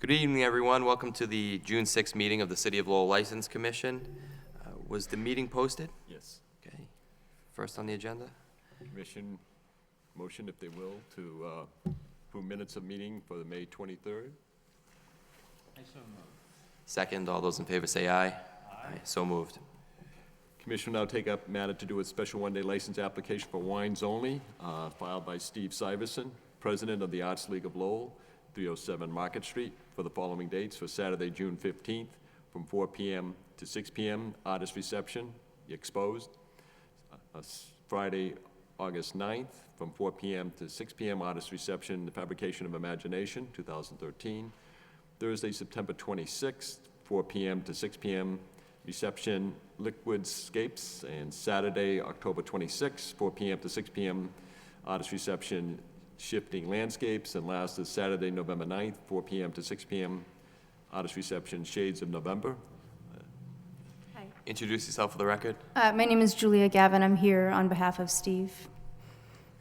Good evening, everyone. Welcome to the June 6th meeting of the City of Lowell License Commission. Was the meeting posted? Yes. Okay. First on the agenda? Commission motion, if they will, to approve minutes of meeting for the May 23rd. I so move. Second, all those in favor say aye. Aye. So moved. Commission will now take up matter to do with special one-day license application for wines only, filed by Steve Syverson, President of the Arts League of Lowell, 307 Market Street, for the following dates: for Saturday, June 15th, from 4 p.m. to 6 p.m., artist reception, Exposed. Friday, August 9th, from 4 p.m. to 6 p.m., artist reception, The Fabrication of Imagination, 2013. Thursday, September 26th, 4 p.m. to 6 p.m., reception, Liquidscapes. And Saturday, October 26th, 4 p.m. to 6 p.m., artist reception, Shifting Landscapes. And last is Saturday, November 9th, 4 p.m. to 6 p.m., artist reception, Shades of November. Hi. Introduce yourself for the record. My name is Julia Gavin. I'm here on behalf of Steve.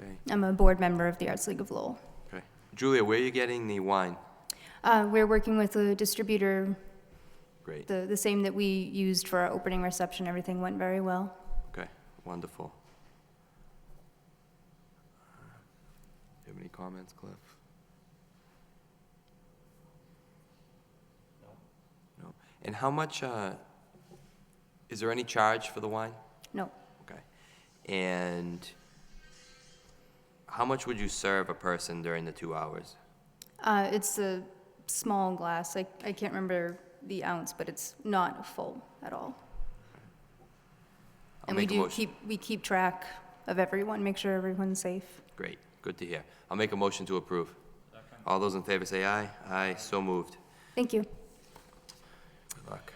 Okay. I'm a board member of the Arts League of Lowell. Okay. Julia, where are you getting the wine? We're working with a distributor, Great. the same that we used for our opening reception. Everything went very well. Okay. Wonderful. Do you have any comments, Cliff? No. And how much, is there any charge for the wine? No. Okay. And how much would you serve a person during the 2 hours? It's a small glass. I can't remember the ounce, but it's not full at all. I'll And we make a do motion. keep track of everyone, make sure everyone's safe. Great. Good to hear. I'll make a motion to approve. All those in favor say aye. Aye. So moved. Thank you. Good luck.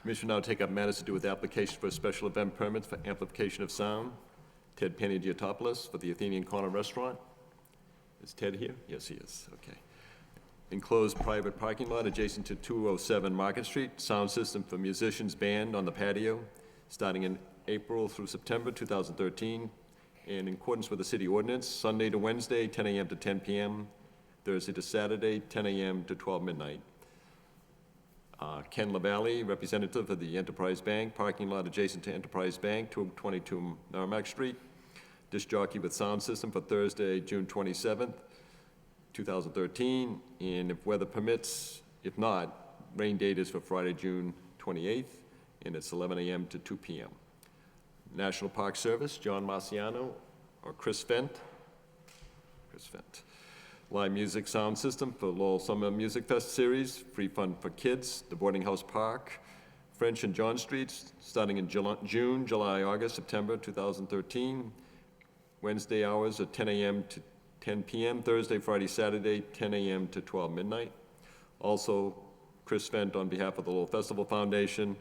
Commission will now take up matters to do with application for special event permits for amplification of sound. Ted Panagiotis for the Athenian Corner Restaurant. Is Ted here? Yes, he is. Okay. Enclosed private parking lot adjacent to 207 Market Street. Sound system for musicians band on the patio, starting in April through September 2013. And in accordance with the city ordinance, Sunday to Wednesday, 10 a.m. to 10 p.m., Thursday to Saturday, 10 a.m. to 12 midnight. Ken LaValle, representative of the Enterprise Bank, parking lot adjacent to Enterprise Bank, 222 Merrimack Street. Disc jockey with sound system for Thursday, June 27th, 2013. And if weather permits, if not, rain date is for Friday, June 28th, and it's 11 a.m. to 2 p.m. National Park Service, John Marciano or Chris Fent. Chris Fent. Live music sound system for Lowell Summer Music Fest Series, free fun for kids, the Boarding House Park, French and John Streets, starting in June, July, August, September 2013. Wednesday hours are 10 a.m. to 10 p.m., Thursday, Friday, Saturday, 10 a.m. to 12 midnight. Also, Chris Fent on behalf of the Lowell Festival Foundation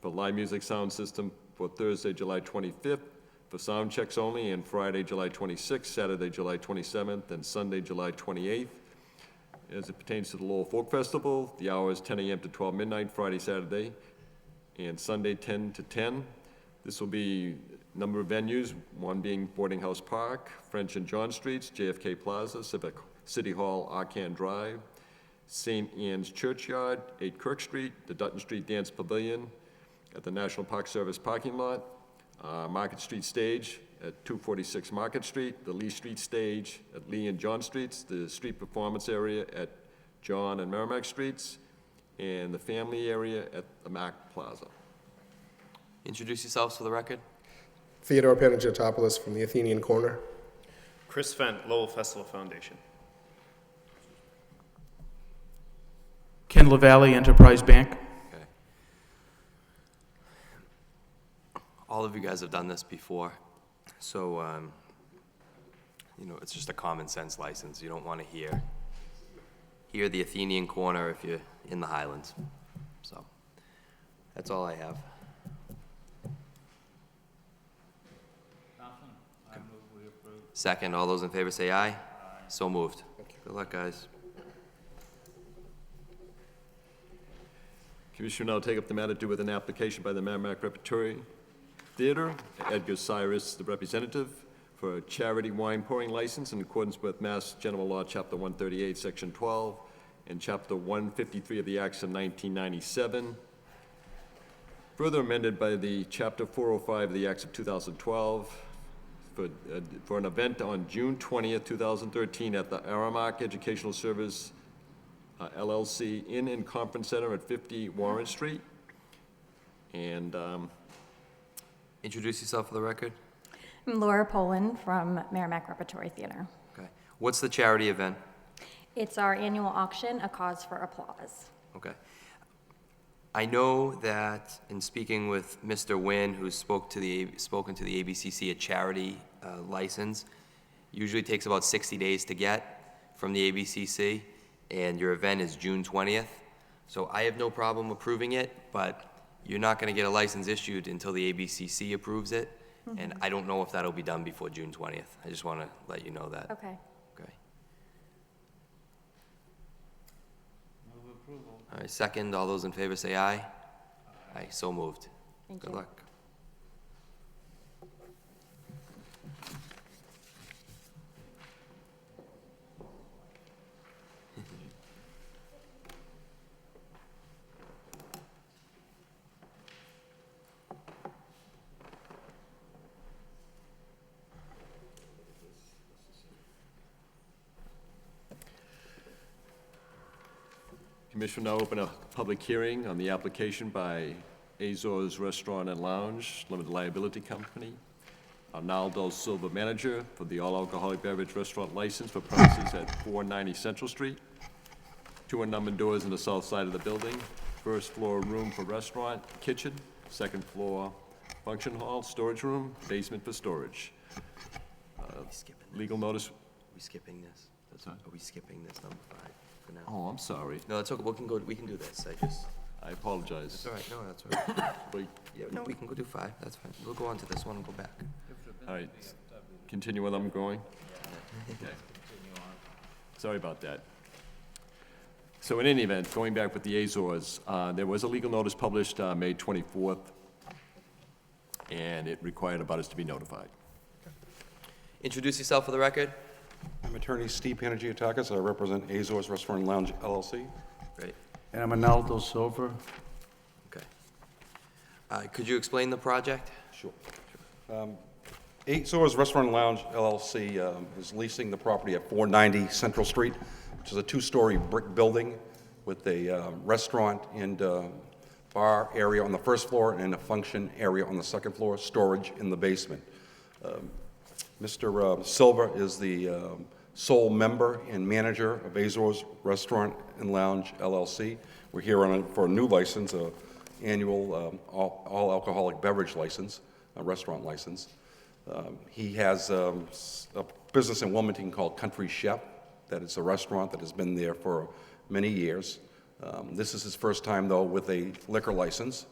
for live music sound system for Thursday, July 25th, for sound checks only, and Friday, July 26th, Saturday, July 27th, and Sunday, July 28th. As it pertains to the Lowell Folk Festival, the hours 10 a.m. to 12 midnight, Friday, Saturday, and Sunday, 10 to 10. This will be a number of venues, one being Boarding House Park, French and John Streets, JFK Plaza, City Hall, Arcan Drive, St. Anne's Churchyard, 8 Kirk Street, the Dutton Street Dance Pavilion, at the National Park Service parking lot, Market Street Stage at 246 Market Street, the Lee Street Stage at Lee and John Streets, the street performance area at John and Merrimack Streets, and the family area at the Mac Plaza. Introduce yourselves for the record. Theodore Panagiotis from the Athenian Corner. Chris Fent, Lowell Festival Foundation. Ken LaValle, Enterprise Bank. Okay. All of you guys have done this before, so, it's just a common sense license. You don't want to hear the Athenian Corner if you're in the Highlands. So, that's all I have. Nothing. I move we approve. Second, all those in favor say aye. So moved. Good luck, guys. Commission will now take up the matter to do with an application by the Merrimack Repertory Theater, Edgar Cyrus, the representative, for a charity wine pouring license in accordance with Mass General Law, Chapter 138, Section 12, and Chapter 153 of the Acts of 1997, further amended by the Chapter 405 of the Acts of 2012, for an event on June 20th, 2013 at the Aramark Educational Service LLC Inn and Conference Center at 50 Warren Street. And Introduce yourself for the record. I'm Laura Poland from Merrimack Repertory Theater. Okay. What's the charity event? It's our annual auction, A Cause for Applause. Okay. I know that in speaking with Mr. Nguyen, who's spoken to the ABCC, a charity license, usually takes about 60 days to get from the ABCC, and your event is June 20th. So I have no problem approving it, but you're not going to get a license issued until the ABCC approves it, and I don't know if that'll be done before June 20th. I just want to let you know that. Okay. Okay. Move approval. All right, second, all those in favor say aye. Aye, so moved. Thank Good you. luck. Commission will now open a public hearing on the application by Azores Restaurant and Lounge, Limited Liability Company, Arnaldo Silva, manager, for the all-alcoholic beverage restaurant license for premises at 490 Central Street. 2 unnumbered doors on the south side of the building. First floor room for restaurant, kitchen. Second floor function hall, storage room, basement for storage. Are we skipping this? Legal notice, Are we skipping this? Are we skipping this number 5 for now? oh, I'm sorry. No, it's okay, we can do this, I apologize. it's all right, no, that's all right. Wait, Yeah, no, we can go do 5, that's fine. We'll go on to this one and go back. all right, continue where I'm going. Continue on. Sorry about that. So in any event, going back with the Azores, there was a legal notice published May 24th, and it required abutters to be notified. Introduce yourself for the record. I'm attorney Steve Panagiotakis. I represent Azores Restaurant and Lounge LLC. Great, And I'm Arnaldo Silva. okay. Could you explain the project? Sure. Azores Restaurant and Lounge LLC is leasing the property at 490 Central Street, which is a 2-story brick building with a restaurant and bar area on the first floor and a function area on the second floor, storage in the basement. Mr. Silva is the sole member and manager of Azores Restaurant and Lounge LLC. We're here for a new license, an annual all-alcoholic beverage license, a restaurant license. He has a business in Wilmington called Country Chef, that is a restaurant that has been there for many years. This is his first time, though, with a liquor license,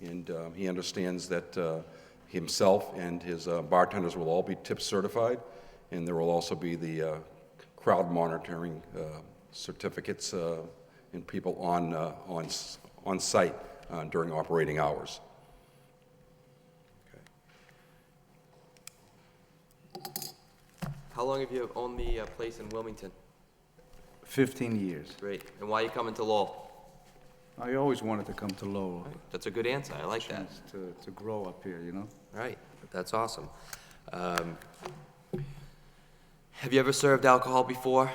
and he understands that himself and his bartenders will all be tip certified, and there will also be the crowd monitoring certificates and people on site during operating hours. How long have you owned the place in Wilmington? 15 years. Great, and why are you coming to Lowell? I always wanted to come to Lowell. That's a good answer, I like that. Chance to grow up here, you know? Right, that's awesome. Have you ever served alcohol before?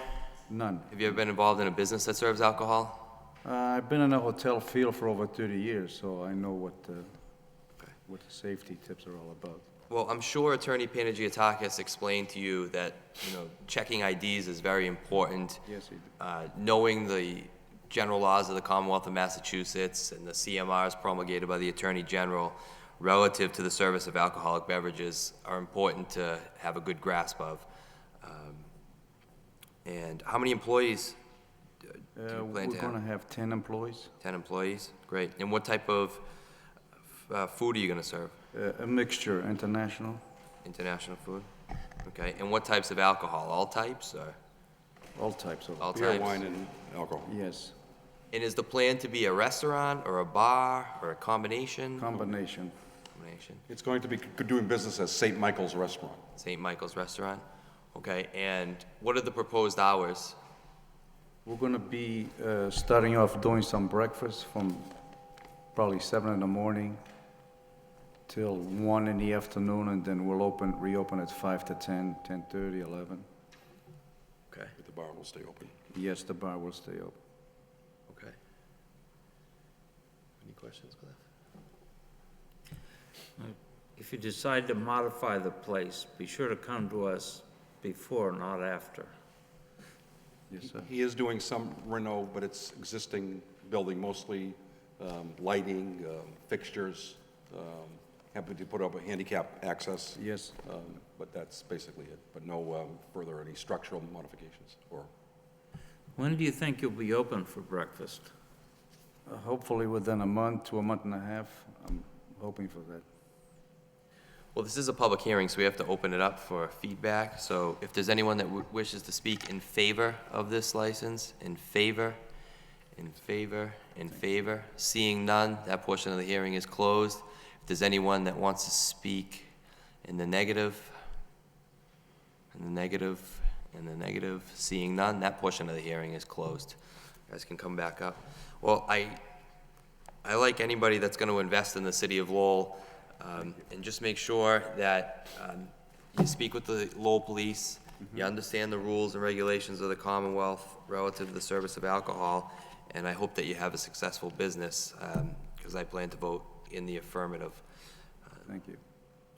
None. Have you ever been involved in a business that serves alcohol? I've been in a hotel field for over 30 years, so I know what the safety tips are all about. Well, I'm sure Attorney Panagiotakis explained to you that, checking IDs is very important. Yes, he did. Knowing the general laws of the Commonwealth of Massachusetts and the CMRs promulgated by the Attorney General relative to the service of alcoholic beverages are important to have a good grasp of. And how many employees do you plan We're to going have? to have 10 employees, 10 employees? Great. And what type of food are you going to serve? a mixture, international, International food? Okay. And what types of alcohol? All types or all types of, all Beer, types? wine, and alcohol. yes, And is the plan to be a restaurant or a bar or a combination? combination. Combination. It's going to be doing business as St. Michael's Restaurant. St. Michael's Restaurant? Okay, and what are the proposed hours? We're gonna be starting off doing some breakfast from probably 7 in the morning till 1 in the afternoon, and then we'll reopen at 5 to 10, 10:30, 11. Okay, The bar will stay open. Yes, the bar will stay open. okay. Any questions, Cliff? If you decide to modify the place, be sure to come to us before, not after. Yes, sir. He is doing some reno, but it's existing building, mostly lighting, fixtures, happy to put up a handicap access. Yes. But that's basically it, but no further any structural modifications or. When do you think you'll be open for breakfast? Hopefully within a month to a month and a half. I'm hoping for that. Well, this is a public hearing, so we have to open it up for feedback. So if there's anyone that wishes to speak in favor of this license, in favor, seeing none, that portion of the hearing is closed. If there's anyone that wants to speak in the negative, seeing none, that portion of the hearing is closed. You guys can come back up. Well, I like anybody that's going to invest in the city of Lowell, and just make sure that you speak with the Lowell Police, you understand the rules and regulations of the Commonwealth relative to the service of alcohol, and I hope that you have a successful business, because I plan to vote in the affirmative. Thank you.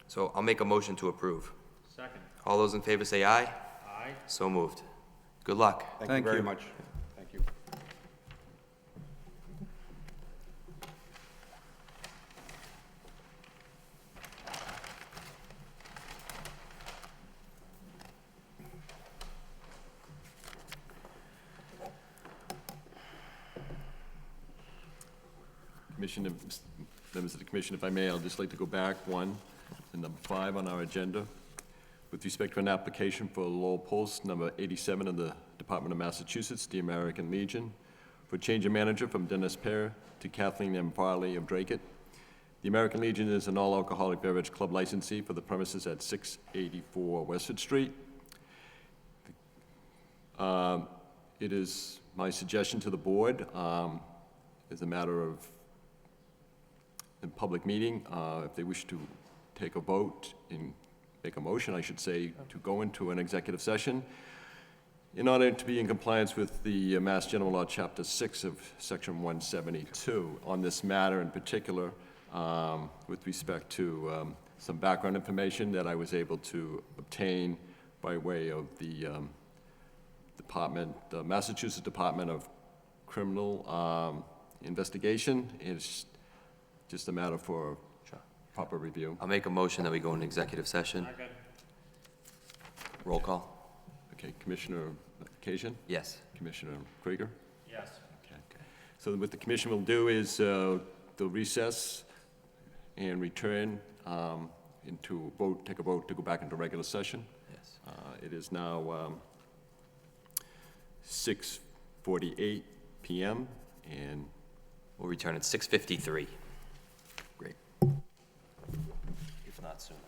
So I'll make a motion to approve. Second. All those in favor say aye. Aye. So moved. Good luck. Thank you Thank very you. much. Thank you. Commissioner, members of the commission, if I may, I'd just like to go back one to number 5 on our agenda. With respect to an application for Lowell Post number 87 of the Department of Massachusetts, the American Legion, for change of manager from Dennis Pear to Kathleen M. Farley of Dracut. The American Legion is an all-alcoholic beverage club licensee for the premises at 684 Westford Street. It is my suggestion to the board, as a matter of in public meeting, if they wish to take a vote and make a motion, I should say, to go into an executive session in order to be in compliance with the Mass General Law, Chapter 6 of Section 172 on this matter in particular, with respect to some background information that I was able to obtain by way of the the Massachusetts Department of Criminal Investigation. It's just a matter for proper review. I'll make a motion that we go into executive session. Second. Roll call. Okay, Commissioner Occasion, Yes. Commissioner Krieger. Yes. Okay. So what the commission will do is they'll recess and return into vote, take a vote to go back into regular session. Yes. It is now 6:48 PM, and We'll return at 6:53. Great. If not sooner.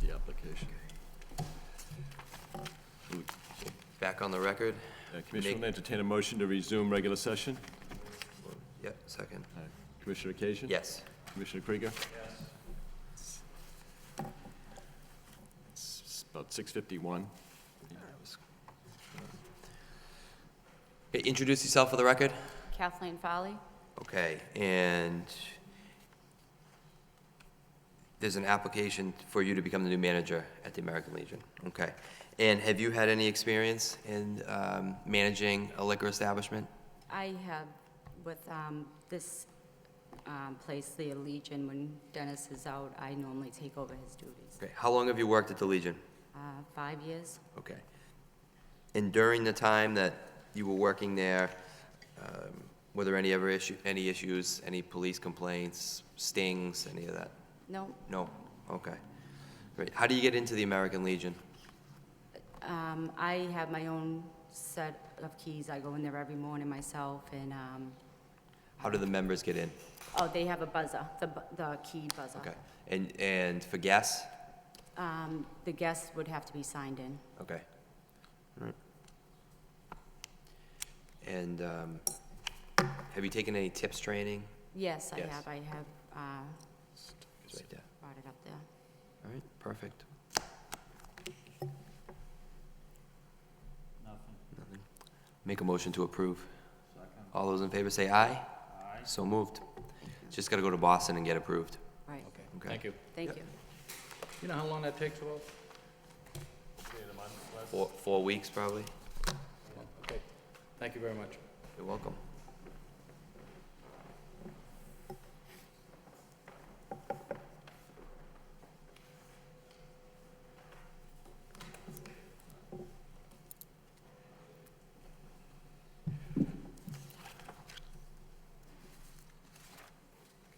The application. Back on the record? Commissioner will entertain a motion to resume regular session. Yep, second. Commissioner Occasion? Yes. Commissioner Krieger? Yes. It's about 6:51. Okay, introduce yourself for the record. Kathleen Foley. Okay, and there's an application for you to become the new manager at the American Legion. Okay. And have you had any experience in managing a liquor establishment? I have with this place, the Legion, when Dennis is out, I normally take over his duties. Okay. How long have you worked at the Legion? 5 years. Okay. And during the time that you were working there, were there any issues, any police complaints, stings, any of that? No, No? Okay. Great. How do you get into the American Legion? I have my own set of keys. I go in there every morning myself, and, How do the members get in? oh, they have a buzzer, the key buzzer. Okay. And for guests? The guests would have to be signed in. Okay. All right. And have you taken any tips training? Yes, I Yes. have. I have It's right there. brought it up there. All right, perfect. Nothing. Make a motion to approve. All those in favor say aye. Aye. So moved. Just got to go to Boston and get approved. Right. Okay. Thank you. Thank Yep. you. You know how long that takes, Will? 4 weeks, probably. Okay, thank you very much. You're welcome.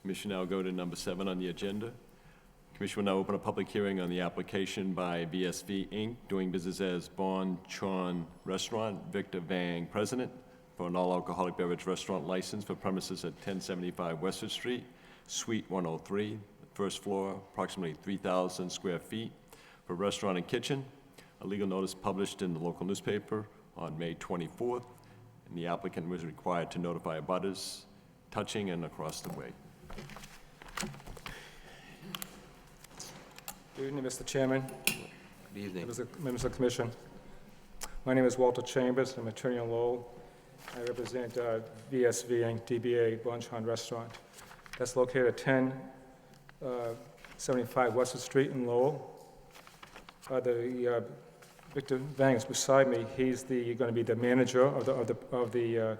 Commission now go to number 7 on the agenda. Commission will now open a public hearing on the application by BSV Inc., doing business as Bon Chon Restaurant, Victor Vang, President, for an all-alcoholic beverage restaurant license for premises at 1075 Westford Street, Suite 103, first floor, approximately 3,000 square feet, for restaurant and kitchen. A legal notice published in the local newspaper on May 24th, and the applicant was required to notify abutters touching and across the way. Good evening, Mr. Chairman, Good evening. members of the commission. My name is Walter Chambers. I'm attorney in Lowell. I represent VSV Inc., DBA Bon Chon Restaurant. That's located at 1075 Westwood Street in Lowell. Victor Vang is beside me. He's going to be the manager of the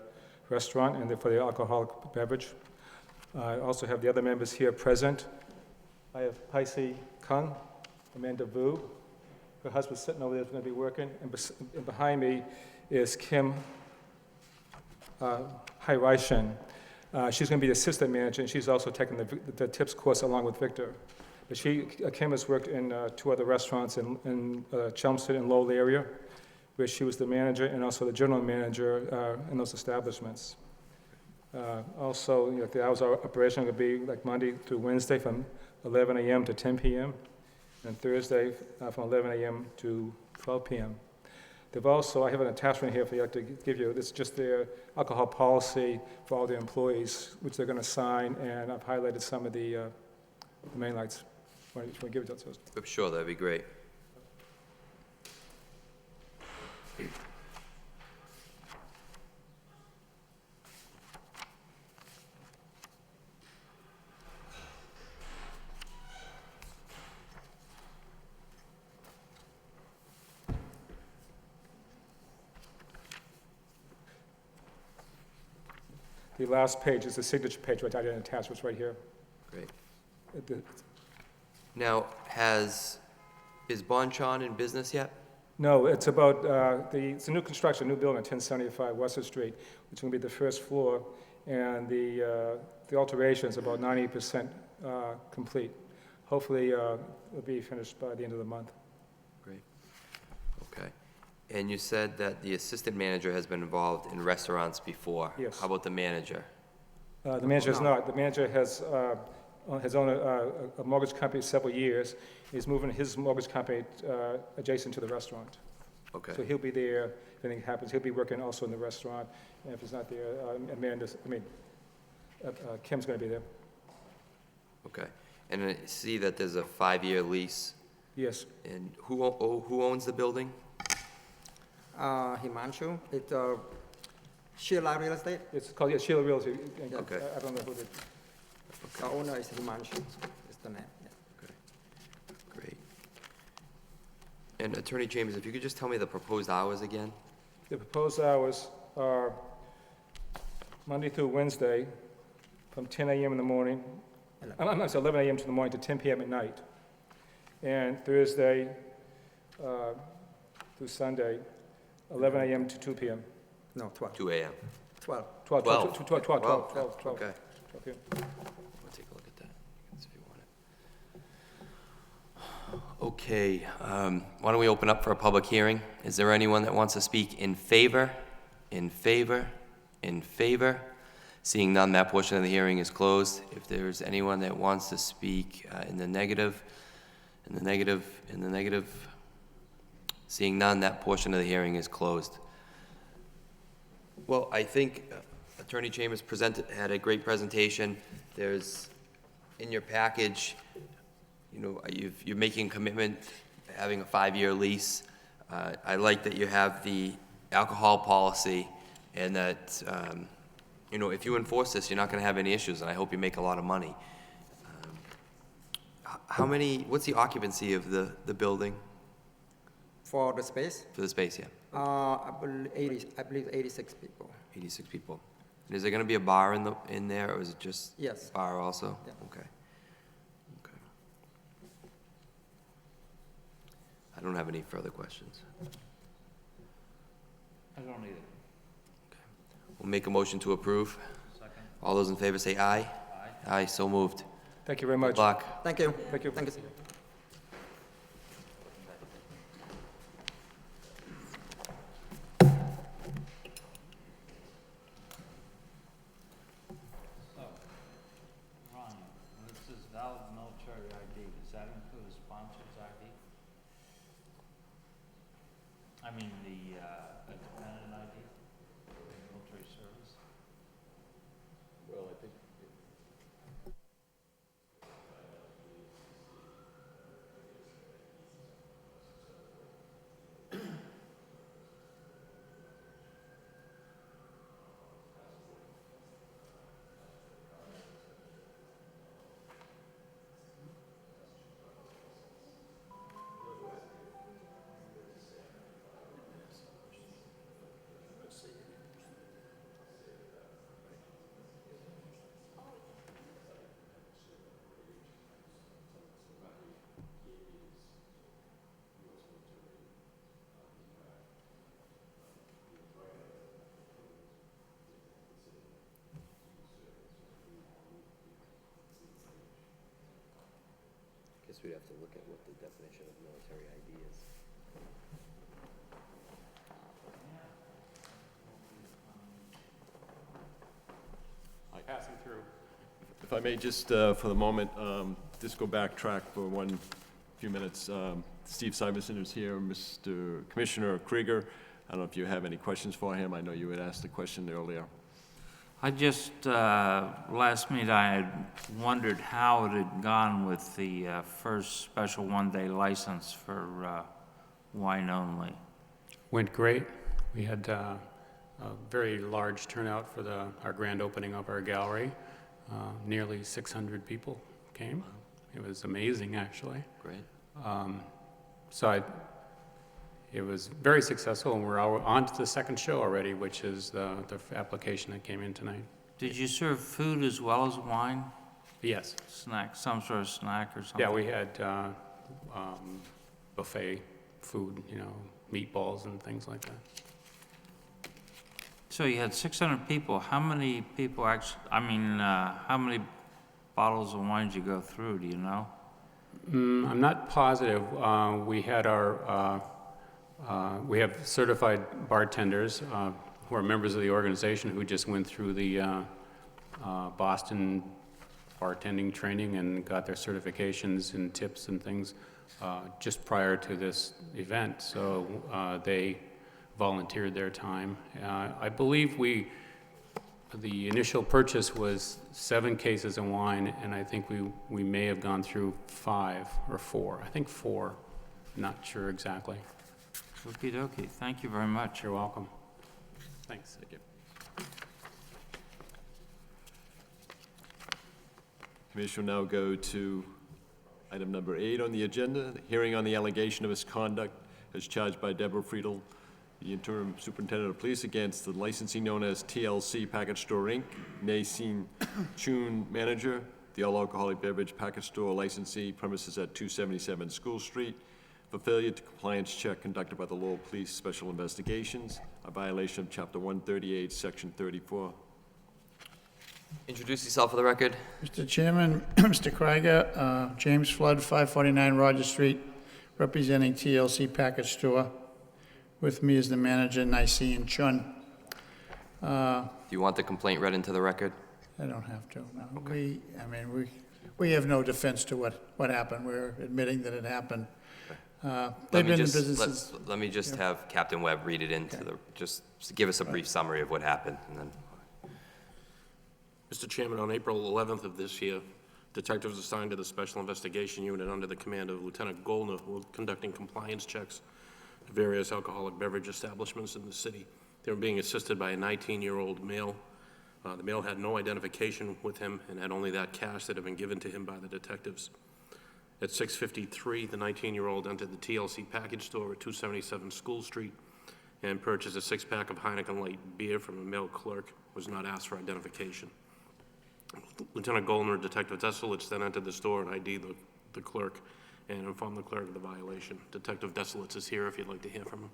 restaurant and for the alcoholic beverage. I also have the other members here present. I have Paisi Kung, Amanda Vu. Her husband's sitting over there, is going to be working. And behind me is Kim Hairaishan. She's going to be the assistant manager, and she's also taking the tips course along with Victor. But Kim has worked in 2 other restaurants in Chelmsford and Lowell area, where she was the manager and also the general manager in those establishments. Also, the hours of operation are going to be like Monday through Wednesday from 11 a.m. to 10 p.m., and Thursday from 11 a.m. to 12 p.m. They've also, I have an attachment here for you to give you. This is just their alcohol policy for all the employees, which they're going to sign, and I've highlighted some of the main lights. Want to give it to us? Sure, that'd be great. The last page is the signature page, which I didn't attach, was right here. Great. The- Now, is Bonchon in business yet? No, it's about, it's a new construction, new building, 1075 Western Street, which is going to be the first floor, and the alteration is about 90% complete. Hopefully, it'll be finished by the end of the month. Great. Okay. And you said that the assistant manager has been involved in restaurants before. Yes. How about the manager? The manager is not. The manager has owned a mortgage company several years. He's moving his mortgage company adjacent to the restaurant. Okay. So he'll be there if anything happens. He'll be working also in the restaurant. And if he's not there, Kim's going to be there. Okay. And I see that there's a 5-year lease. Yes. And who owns the building? Himanshu, it's Sheila Real Estate. It's called, yeah, Sheila Realty. Okay. I don't know who the, The owner is Himanshu, is the name. Yeah. Okay. Great. And Attorney Chambers, if you could just tell me the proposed hours again? the proposed hours are Monday through Wednesday from 10 a.m. in the morning, I'm sorry, 11 a.m. to the morning to 10 p.m. at night. And Thursday through Sunday, 11 a.m. to 2 p.m. No, 12. 2 a.m. 12. 12 12. 12 Okay. p.m. We'll take a look at that if you want it. Okay, why don't we open up for a public hearing? Is there anyone that wants to speak in favor? In favor? In favor? Seeing none, that portion of the hearing is closed. If there's anyone that wants to speak in the negative, seeing none, that portion of the hearing is closed. Well, I think Attorney Chambers had a great presentation. There's, in your package, you know, you're making a commitment, having a 5-year lease. I like that you have the alcohol policy, and that, you know, if you enforce this, you're not gonna have any issues, and I hope you make a lot of money. What's the occupancy of the building? For the space, For the space, yeah, I believe 86 people. 86 people. And is there gonna be a bar in there, or is it just? Yes. Bar also? Yeah. Okay. Okay. I don't have any further questions. I don't either. We'll make a motion to approve. Second. All those in favor say aye. Aye. Aye, so moved. Thank you very Good much. luck. Thank you. Thank you. Thank you. Ron, this is valid military ID, does that include a sponsor's ID? I mean, the dependent ID, military service? Well, I think. Guess we'd have to look at what the definition of military ID is. Passing through. If I may just, for the moment, just go backtrack for few minutes. Steve Syverson is here, Mr. Commissioner Krieger. I don't know if you have any questions for him. I know you had asked a question earlier. I just, last meeting, I had wondered how it had gone with the first special one-day license for wine only. Went great. We had a very large turnout for our grand opening of our gallery. Nearly 600 people came. It was amazing, actually. Great. It was very successful, and we're on to the second show already, which is the application that came in tonight. Did you serve food as well as wine? Yes. Snack, some sort of snack or something? Yeah, we had buffet food, meatballs and things like that. So you had 600 people. How many people actually, how many bottles of wine did you go through, do you know? I'm not positive. We had we have certified bartenders who are members of the organization who just went through the Boston bartending training and got their certifications and tips and things just prior to this event. So they volunteered their time. I believe the initial purchase was 7 cases of wine, and I think we may have gone through 5 or 4. I think 4, not sure exactly. Okey dokey, thank you very much. You're welcome. Thanks. Thank you. Commission will now go to item number 8 on the agenda, the hearing on the allegation of misconduct as charged by Deborah Friedel, the interim superintendent of police, against the licensee known as TLC Package Store, Inc., Naisine Chun manager, the all-alcoholic beverage package store licensee, premises at 277 School Street, for failure to compliance check conducted by the Lowell Police Special Investigations, a violation of Chapter 138, Section 34. Introduce yourself for the record. Mr. Chairman, Mr. Krieger, James Flood, 549 Roger Street, representing TLC Package Store. With me is the manager, Naisine Chun. Do you want the complaint read into the record? I don't have to, no. We have no defense to what happened. We're admitting that it happened. They've been in businesses. Let me just have Captain Webb read it into just give us a brief summary of what happened, and then. Mr. Chairman, on April 11th of this year, detectives assigned to the Special Investigation Unit under the command of Lieutenant Goldner were conducting compliance checks at various alcoholic beverage establishments in the city. They were being assisted by a 19-year-old male. The male had no identification with him and had only that cash that had been given to him by the detectives. At 6:53, the 19-year-old entered the TLC package store at 277 School Street and purchased a 6-pack of Heineken Light beer from a male clerk, was not asked for identification. Lieutenant Goldner and Detective Desolitz then entered the store and ID'd the clerk and informed the clerk of the violation. Detective Desolitz is here if you'd like to hear from him.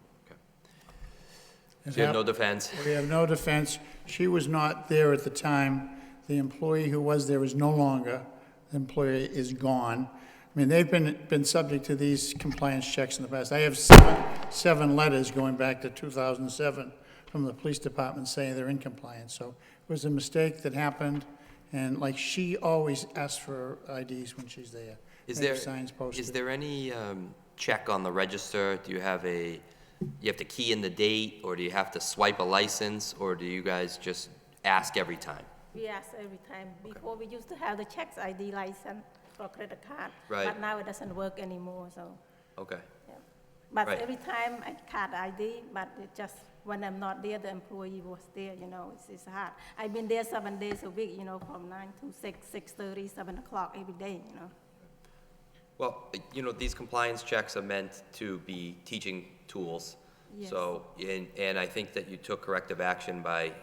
So you have no defense? We have no defense. She was not there at the time. The employee who was there is no longer. The employee is gone. They've been subject to these compliance checks in the past. I have seven letters going back to 2007 from the police department saying they're in compliance. So it was a mistake that happened, and she always asks for IDs when she's there. Is They have signs posted. Is there any check on the register? Do you have you have to key in the date, or do you have to swipe a license, or do you guys just ask every time? We ask every time. Before we used to have the checks ID license for credit card, Right. but now it doesn't work anymore. So, Okay. yeah. But Right. every time I card ID, but it just when I'm not there, the employee was there. It's hard. I've been there 7 days a week. From 9 to 6, 6:30, 7 o'clock every day. Well, these compliance checks are meant to be teaching tools. Yes. So, and I think that you took corrective action by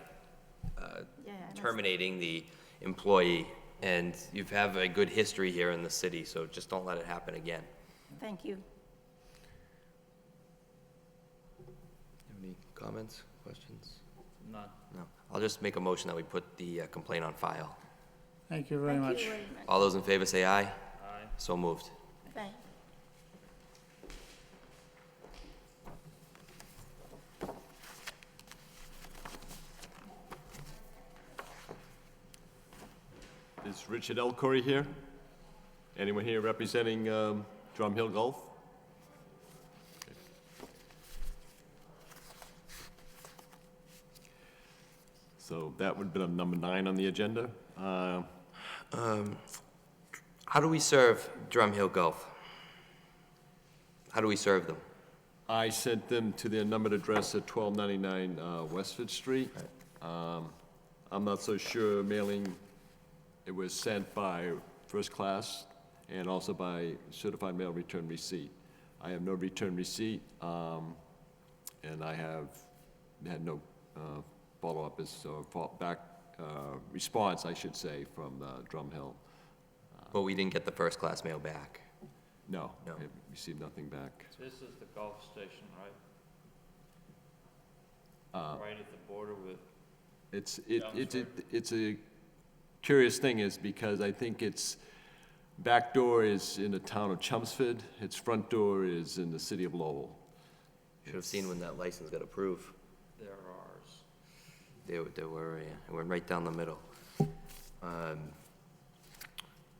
terminating the employee, and you have a good history here in the city, so just don't let it happen again. Thank you. Have any comments, questions? None. No. I'll just make a motion that we put the complaint on file. Thank you very Thank much. you very much. All those in favor say aye. Aye. So moved. Thanks. Is Richard Elcory here? Anyone here representing Drum Hill Golf? Okay. So that would have been number 9 on the agenda. How do we serve Drum Hill Golf? How do we serve them? I sent them to their numbered address at 1299 Westford Street. I'm not so sure mailing, it was sent by first class and also by certified mail return receipt. I have no return receipt, and I have had no follow-up response, I should say, from Drum Hill. But we didn't get the first-class mail back. No, No. I received nothing back. This is the Gulf Station, right? Right at the border with, It's a curious thing is because I think its back door is in the town of Chelmsford, its front door is in the city of Lowell. Should have seen when that license got approved. they're ours. They were, yeah, it went right down the middle.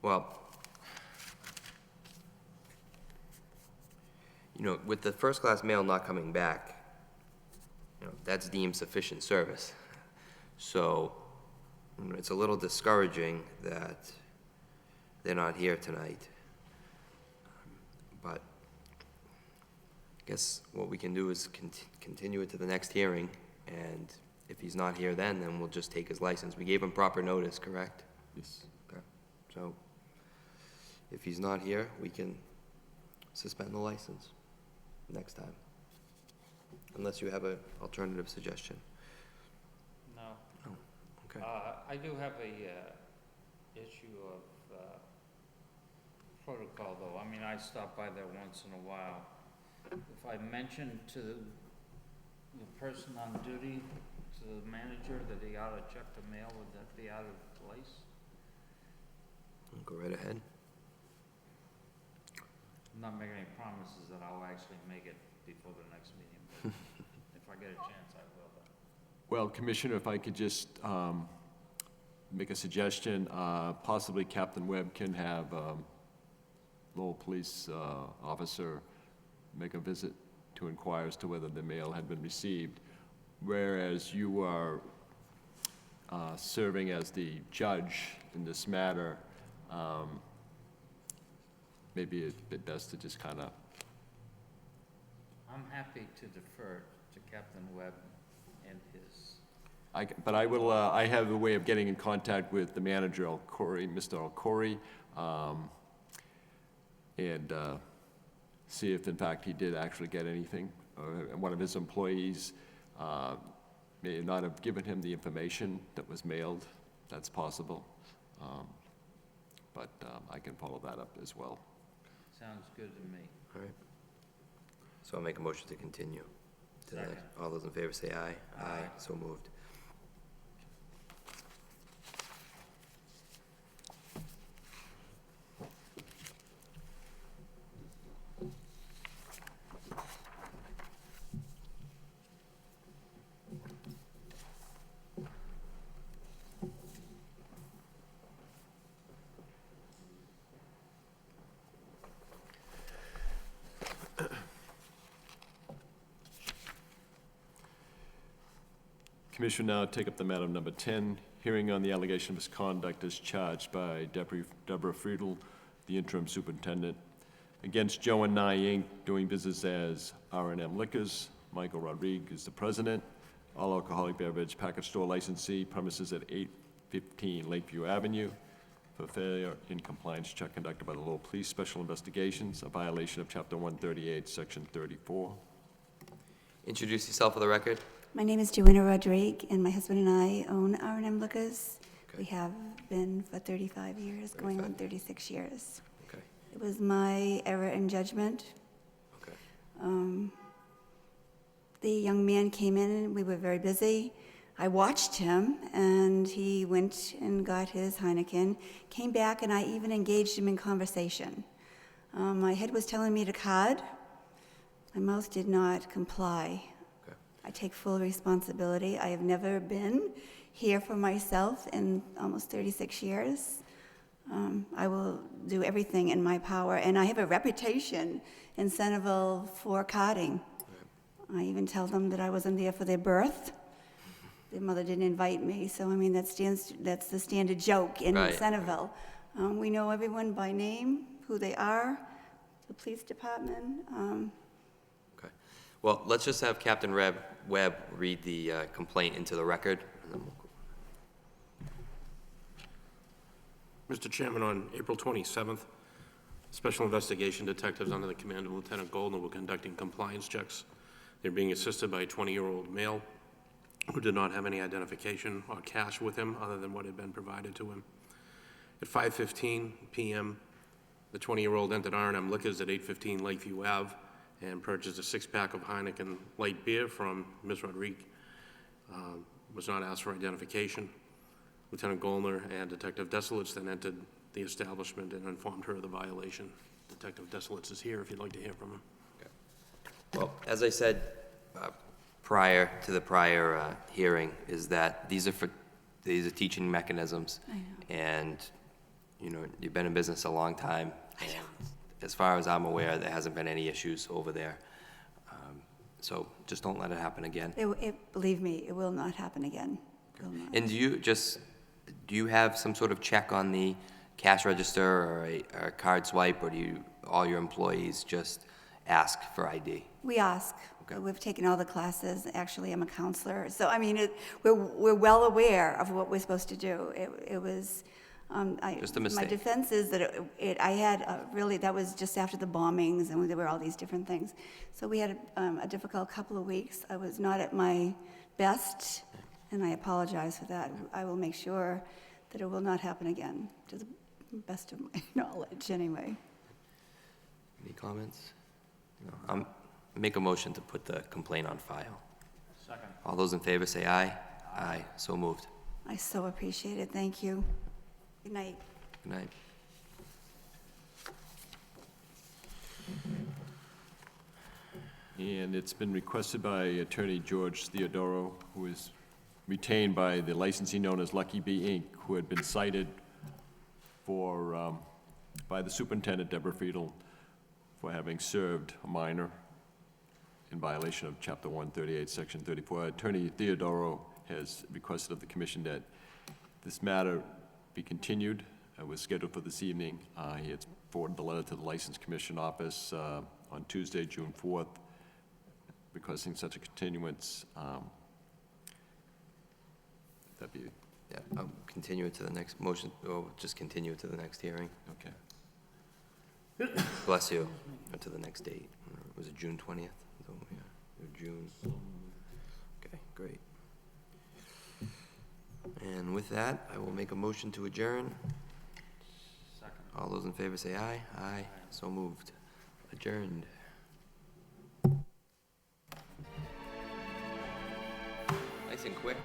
Well, you know, with the first-class mail not coming back, you know, that's deemed sufficient service. So, you know, it's a little discouraging that they're not here tonight. But I guess what we can do is continue it to the next hearing, and if he's not here then we'll just take his license. We gave him proper notice, correct? Yes. Okay. So, if he's not here, we can suspend the license next time. Unless you have an alternative suggestion. No. Oh, okay. I do have a issue of protocol, though. I mean, I stop by there once in a while. If I mention to the person on duty, to the manager, that he ought to check the mail, would that be out of place? Go right ahead. I'm not making any promises that I'll actually make it before the next meeting, but if I get a chance, I will. Well, Commissioner, if I could just make a suggestion, possibly Captain Webb can have Lowell Police Officer make a visit to inquire as to whether the mail had been received, whereas you are serving as the judge in this matter. Maybe it'd be best to just kind of... I'm happy to defer to Captain Webb and his... But I will, I have a way of getting in contact with the manager, Mr. Alcori, and see if in fact he did actually get anything. One of his employees may not have given him the information that was mailed. That's possible. But I can follow that up as well. Sounds good to me. All right. So I'll make a motion to continue. Second. All those in favor say aye. Aye. So moved. Commissioner now take up the matter number 10, hearing on the allegation of misconduct as charged by Deborah Friedel, the interim superintendent, against Joe and Nye Inc., doing business as R&M Liquors. Michael Rodriguez, the president, all alcoholic beverage package store licensee, premises at 815 Lakeview Avenue, for failure in compliance check conducted by the Lowell Police Special Investigations, a violation of Chapter 138, Section 34. Introduce yourself for the record. My name is Joanna Rodriguez, and my husband and I own R&M Liquors. Okay. We have been for 35 years, going on 36 years. Okay. It was my error in judgment. Okay. The young man came in, and we were very busy. I watched him, and he went and got his Heineken, came back, and I even engaged him in conversation. My head was telling me to card. My mouth did not comply. I take full responsibility. I have never been here for myself in almost 36 years. I will do everything in my power, and I have a reputation in Centerville for carding. I even tell them that I wasn't there for their birth. Their mother didn't invite me, so I mean that's the standard joke in Centerville. We know everyone by name, who they are, the police department. Okay. Well, let's just have Captain Webb read the complaint into the record. And then Mr. Chairman, on April 27th, Special Investigation Detectives under the command of Lieutenant Goldner were conducting compliance checks. They're being assisted by a 20-year-old male who did not have any identification or cash with him other than what had been provided to him. At 5:15 p.m., the 20-year-old entered R&M Liquors at 815 Lakeview Ave and purchased a six-pack of Heineken light beer from Ms. Rodriguez. Was not asked for identification. Lieutenant Gollner and Detective Desolitz then entered the establishment and informed her of the violation. Detective Desolitz is here if you'd like to hear from him. Well, as I said prior to the prior hearing, is that these are teaching mechanisms. I know. And, you know, you've been in business a long time. And as far as I'm aware, there hasn't been any issues over there. So just don't let it happen again. Believe me, it will not happen again. Will not. And do you have some sort of check on the cash register or a card swipe, or do all your employees just ask for ID? We ask. Okay. We've taken all the classes. Actually, I'm a counselor. So, I mean, we're well aware of what we're supposed to do. It was, Just a mistake. My defense is that I had that was just after the bombings, and there were all these different things. So we had a difficult couple of weeks. I was not at my best, and I apologize for that. I will make sure that it will not happen again, to the best of my knowledge, anyway. Any comments? No. Make a motion to put the complaint on file. Second. All those in favor say aye. Aye. So moved. I so appreciate it. Thank you. Good night. Good night. And it's been requested by Attorney George Theodoro, who is retained by the licensee known as Lucky Bee, Inc., who had been cited by the superintendent, Deborah Friedel, for having served a minor in violation of Chapter 138, Section 34. Attorney Theodoro has requested of the commission that this matter be continued. It was scheduled for this evening. He had forwarded the letter to the License Commission office on Tuesday, June 4th, requesting such a continuance. That'd be... Yeah, I'll continue it to the next motion, or just continue it to the next hearing. Okay. Bless you. Or to the next date. Was it June 20th? So, yeah, or June. Okay, great. And with that, I will make a motion to adjourn. Second. All those in favor say aye. Aye. So moved. Adjourned. Nice and quick.